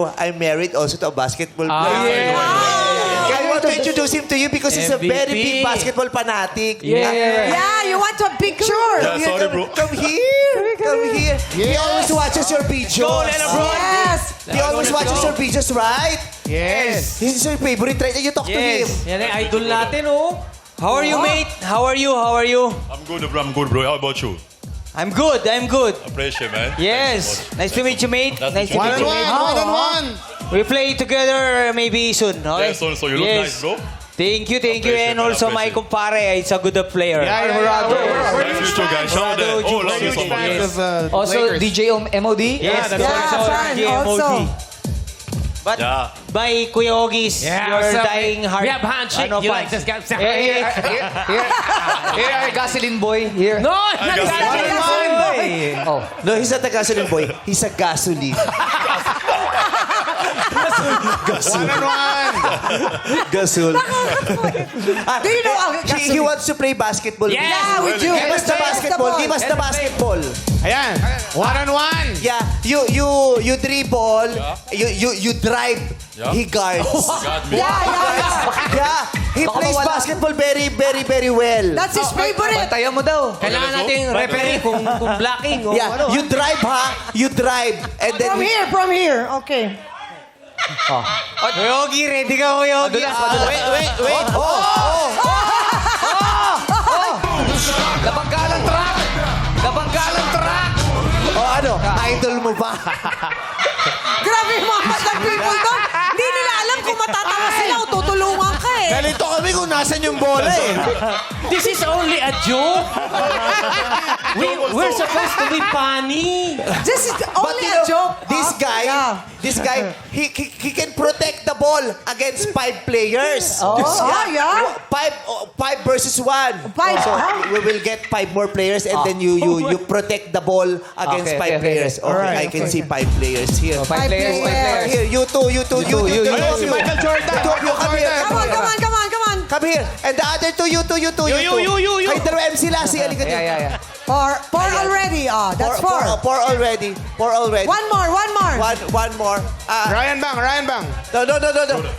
I'm married also to a basketball player. I want to introduce him to you because he's a very big basketball fanatic. Yeah, you want a picture? Yeah, sorry, bro. Come here. Come here. He always watches your videos. Yes. He always watches your videos, right? Yes. He's your favorite, right? You talk to him. Yan ang idol natin, oh. How are you, mate? How are you? How are you? I'm good, bro. How about you? I'm good. I'm good. Appreciate, man. Yes. Nice to meet you, mate. That's Nice to meet you, mate. One-on-one. We play together maybe soon, okay? Yes, so you look nice, bro. Thank you. Appreciate, And also, my appreciate. kumpare, it's a good player. Yeah, Murado. Nice to meet you guys. Show that. Oh, love you so much. Yes. Also, DJ MOD? Yes, Yeah, fan also. But Yeah. by Kuya Ogis, you're dying hard. We have handshake. You like this guy? Here are Gasoline Boy. Here. No, I not got that. Oh. No, he's not a gasoline boy. He's a gasoline. One-on-one. Gasul. Do you know He wants to play basketball. Yes. Yeah, with you. Give us the basketball. Give us the basketball. Ayan. One-on-one. Yeah, you dribble, you drive, Yeah. he guards. Got me. Yeah, he plays basketball very, very, very well. That's his favorite. Bantayan mo daw. Kailangan nating referee kung blocking o Yeah, ano. you drive ha, you drive. And then From here. Okay. Kuya Ogi, ready ka, Kuya Ogi? wait. Labanggalang track. Labanggalang track. Ano, idol mo ba? Grabe yung mga batang people doon. Hindi nila alam kung matatawa sila o tutulungan ka eh. Nalito kami kung nasan yung bola eh. This is only a joke. We're supposed to be funny. This is But only you a know, joke. this guy, he can protect the ball against 5 players. Yeah. 5 versus 1. Five, So huh? we will get 5 more players and then you protect the ball against 5 players. Okay, I can see 5 players here. Five players. Here, you two. Ayun, si Michael Jordan. Come here. Come on. Come here. And the other two, you two. You. Kay Daro MC Lassie, halika dito. Yeah. Four already. That's four. 4 already. 4 already. One more. One more. Ryan Bang. No.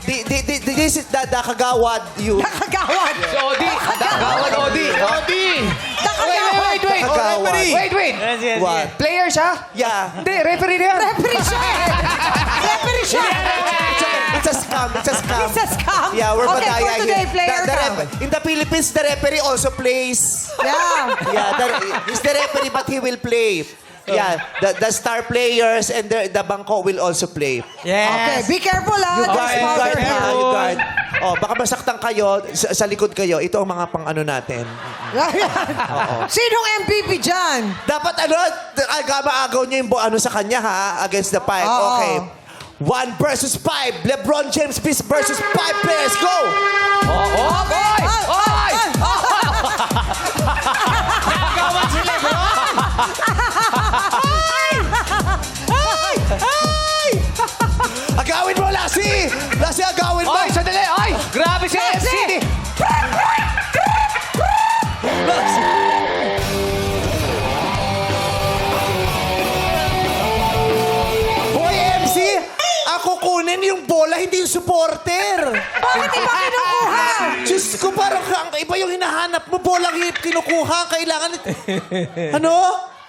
This is the Kagawad. You. Nakagawad. Odi. Gawad Odi. Nakagawad. Wait. Kagawad. Wait. What? Player siya? Yeah. Hindi, referee na yan. Referee siya. It's a scam. It's a scam. Yeah, we're Okay, Badaya for today, here. player In the Philippines, the referee also plays. Yeah. Yeah, he's the referee, but he will play. Yeah, the star players and the bangko will also play. Okay, Yes. be careful You There's powder guard, here. you guard. Oh, baka masaktan kayo, sa likod kayo. Ito ang mga pang-ano natin. Sinong MVP dyan? Dapat agaw niyo yung sa kanya ha, against the 5. Oo. Okay. 1 versus 5. LeBron James versus 5 players. Go! Nagawan si Lebron. Agawin mo, Lassie! Lassie, agawin mo! Ay, sandali. Ay, grabe si FC. Hoy, MC! Ako kunin yung bola, hindi yung supporter! Bakit iba kinukuha? Diyos ko, parang iba yung hinahanap mo. Bola kinukuha, kailangan... Ano?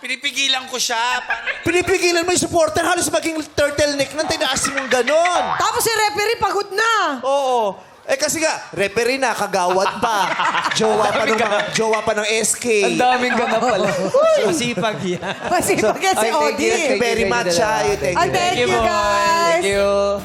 Pinipigilan ko siya. Pinipigilan mo yung supporter, halos maging turtleneck nang tinaas mong ganon. Tapos si referee pagod na. Oo. Eh kasi nga, referee na, kagawad pa. Jowa pa ng SK. Ang daming ganap pala. Masipag yan. Masipag yan si Ay, thank you, Odi. Thank you very much, ha. Thank you, guys. Thank you.